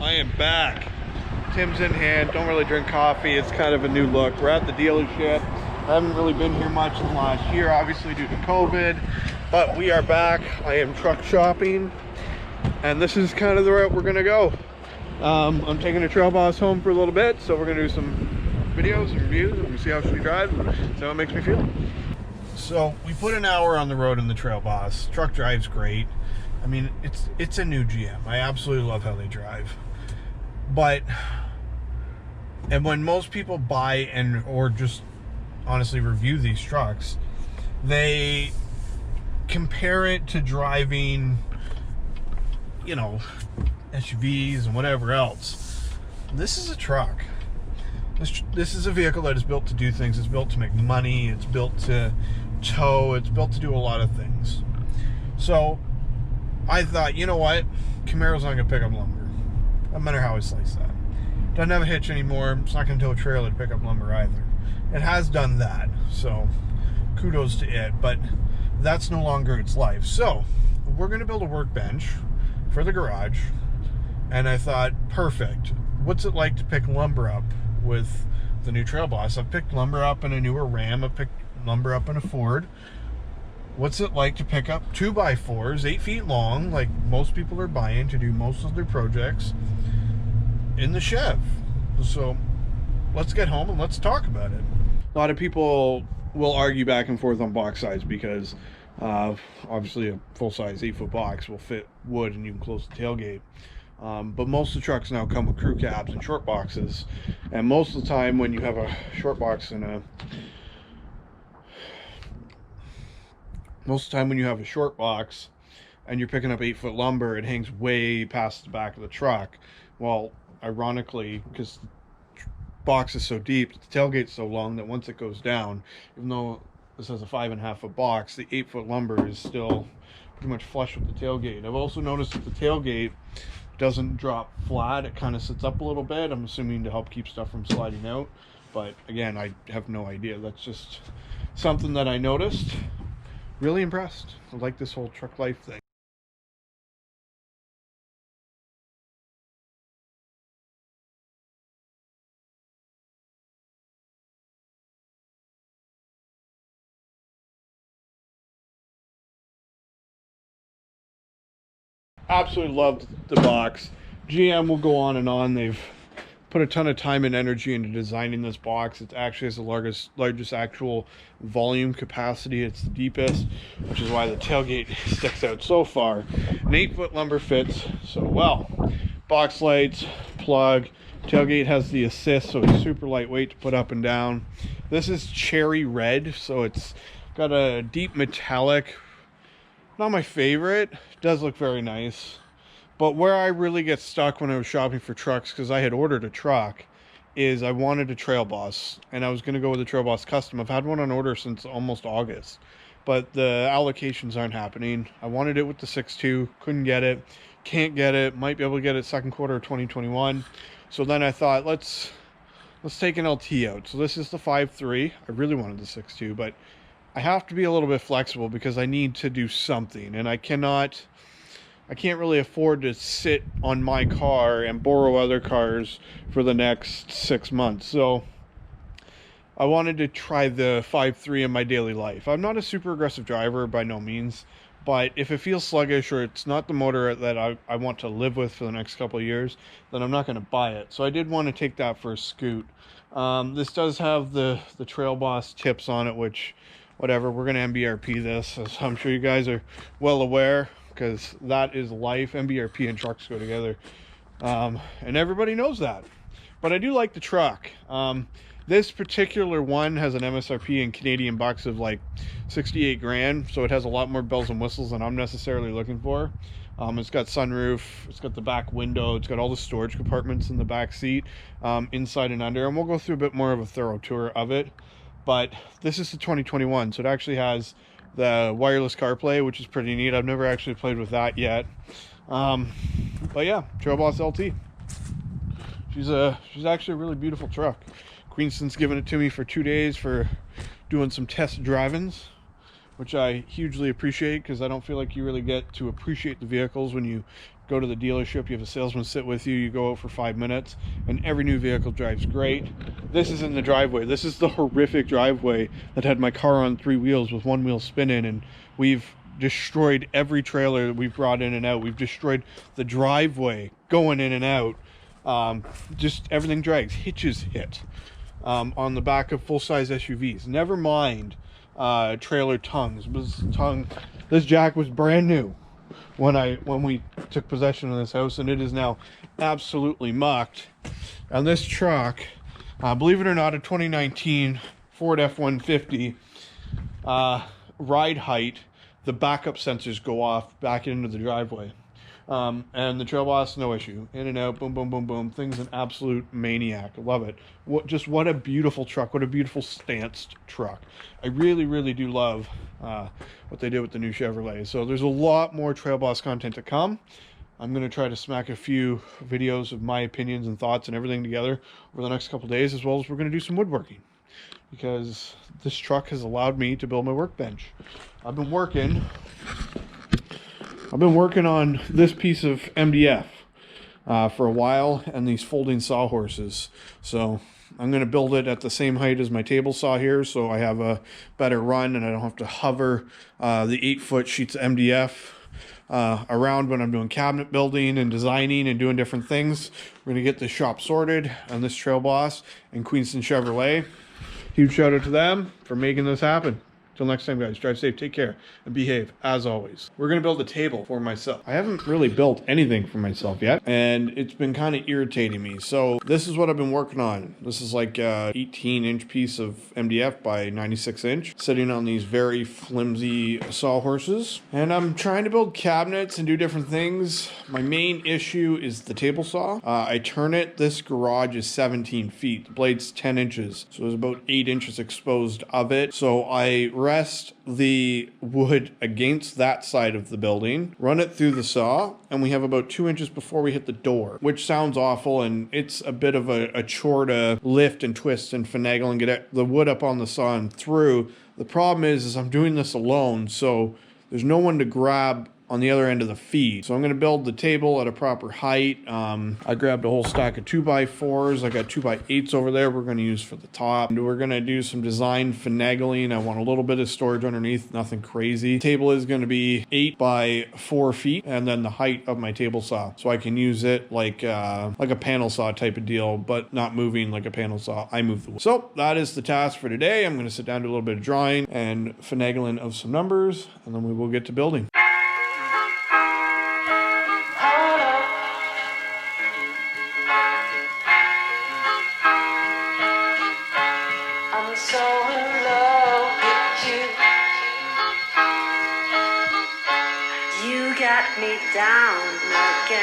I am back. Tim's in hand. Don't really drink coffee. It's kind of a new look. We're at the dealership. I haven't really been here much in the last year, obviously due to COVID, but we are back. I am truck shopping, and this is kind of the route we're gonna go. I'm taking a Trail Boss home for a little bit, so we're gonna do some videos and reviews and see how she drives and see how it makes me feel. So we put an hour on the road in the Trail Boss. Truck drives great. I mean, it's a new GM. I absolutely love how they drive. And when most people buy or just honestly review these trucks, they compare it to driving, you know, SUVs and whatever else. This is a truck. This is a vehicle that is built to do things. It's built to make money. It's built to tow. It's built to do a lot of things. So I thought, you know what? Camaro's not going to pick up lumber. No matter how I slice that. Doesn't have a hitch anymore. It's not going to tow a trailer to pick up lumber either. It has done that. So kudos to it. But that's no longer its life. So we're going to build a workbench for the garage. And I thought, perfect. What's it like to pick lumber up with the new Trail Boss? I've picked lumber up in a newer Ram. I've picked lumber up in a Ford. What's it like to pick up 2x4s, 8 feet long, like most people are buying to do most of their projects, in the Chev? So let's get home and let's talk about it. A lot of people will argue back and forth on box size because obviously a full-size 8-foot box will fit wood and you can close the tailgate. But most of the trucks now come with crew cabs and short boxes, and most of the time when you have a short box and a short box and you're picking up 8-foot lumber, it hangs way past the back of the truck. Well, ironically, because the box is so deep, the tailgate's so long that once it goes down, even though this has a 5.5-foot box, the 8-foot lumber is still pretty much flush with the tailgate. I've also noticed that the tailgate doesn't drop flat. It kind of sits up a little bit, I'm assuming to help keep stuff from sliding out. But again, I have no idea. That's just something that I noticed. Really impressed. I like this whole truck life thing. Absolutely loved the box. GM will go on and on. They've put a ton of time and energy into designing this box. It actually has the largest actual volume capacity. It's the deepest, which is why the tailgate sticks out so far. An 8-foot lumber fits so well. Box lights, plug. Tailgate has the assist, so it's super lightweight to put up and down. This is cherry red, so it's got a deep metallic. Not my favorite. It does look very nice. But where I really get stuck when I was shopping for trucks, because I had ordered a truck, is I wanted a Trail Boss, and I was going to go with the Trail Boss Custom. I've had one on order since almost August, but the allocations aren't happening. I wanted it with the 6.2, couldn't get it, can't get it, might be able to get it second quarter of 2021. So then I thought, let's take an LT out. So this is the 5.3. I really wanted the 6.2, but I have to be a little bit flexible because I need to do something, and I can't really afford to sit on my car and borrow other cars for the next 6 months. So I wanted to try the 5.3 in my daily life. I'm not a super aggressive driver by no means, but if it feels sluggish or it's not the motor that I want to live with for the next couple of years, then I'm not going to buy it. So I did want to take that for a scoot. This does have the Trail Boss tips on it, which, whatever, we're going to MBRP this, as I'm sure you guys are well aware, because that is life. MBRP and trucks go together, and everybody knows that. But I do like the truck. This particular one has an MSRP in Canadian bucks of like 68 grand, so it has a lot more bells and whistles than I'm necessarily looking for. It's got sunroof, it's got the back window, it's got all the storage compartments in the back seat, inside and under, and we'll go through a bit more of a thorough tour of it. But this is the 2021, so it actually has the wireless CarPlay, which is pretty neat. I've never actually played with that yet. But yeah, Trail Boss LT. She's actually a really beautiful truck. Queenston's given it to me for 2 days for doing some test drivings, which I hugely appreciate, because I don't feel like you really get to appreciate the vehicles when you go to the dealership, you have a salesman sit with you, you go out for 5 minutes, and every new vehicle drives great. This is in the driveway. This is the horrific driveway that had my car on 3 wheels with 1 wheel spinning, and we've destroyed every trailer that we've brought in and out. We've destroyed the driveway going in and out. Just everything drags. Hitches hit on the back of full-size SUVs. Never mind trailer tongues. This jack was brand new when we took possession of this house, and it is now absolutely mucked. And this truck, believe it or not, a 2019 Ford F-150, ride height, the backup sensors go off back into the driveway. And the Trail Boss, no issue. In and out, boom, boom, boom, boom. Thing's an absolute maniac. I love it. What a beautiful truck. What a beautiful stanced truck. I really, really do love what they did with the new Chevrolet. So there's a lot more Trail Boss content to come. I'm going to try to smack a few videos of my opinions and thoughts and everything together over the next couple of days, as well as we're going to do some woodworking, because this truck has allowed me to build my workbench. I've been working on this piece of MDF for a while, and these folding sawhorses. So I'm going to build it at the same height as my table saw here, so I have a better run and I don't have to hover the 8-foot sheets of MDF around when I'm doing cabinet building and designing and doing different things. We're going to get this shop sorted on this Trail Boss and Queenston Chevrolet. Huge shout out to them for making this happen. Till next time, guys, drive safe, take care, and behave, as always. We're going to build a table for myself. I haven't really built anything for myself yet, and it's been kind of irritating me. So this is what I've been working on. This is like a 18-inch piece of MDF by 96-inch, sitting on these very flimsy sawhorses. And I'm trying to build cabinets and do different things. My main issue is the table saw. I turn it, this garage is 17 feet. The blade's 10 inches, so there's about 8 inches exposed of it. So I rest the wood against that side of the building, run it through the saw, and we have about 2 inches before we hit the door, which sounds awful, and it's a bit of a chore to lift and twist and finagle and get the wood up on the saw and through. The problem is I'm doing this alone, so there's no one to grab on the other end of the feed. So I'm going to build the table at a proper height. I grabbed a whole stack of 2x4s. I got 2x8s over there we're going to use for the top. And we're going to do some design finagling. I want a little bit of storage underneath, nothing crazy. The table is going to be 8 by 4 feet, and then the height of my table saw. So I can use it like a panel saw type of deal, but not moving like a panel saw. I move the wood. So that is the task for today. I'm going to sit down to a little bit of drawing and finagling of some numbers, and then we will get to building. So in love with you. You got me down again.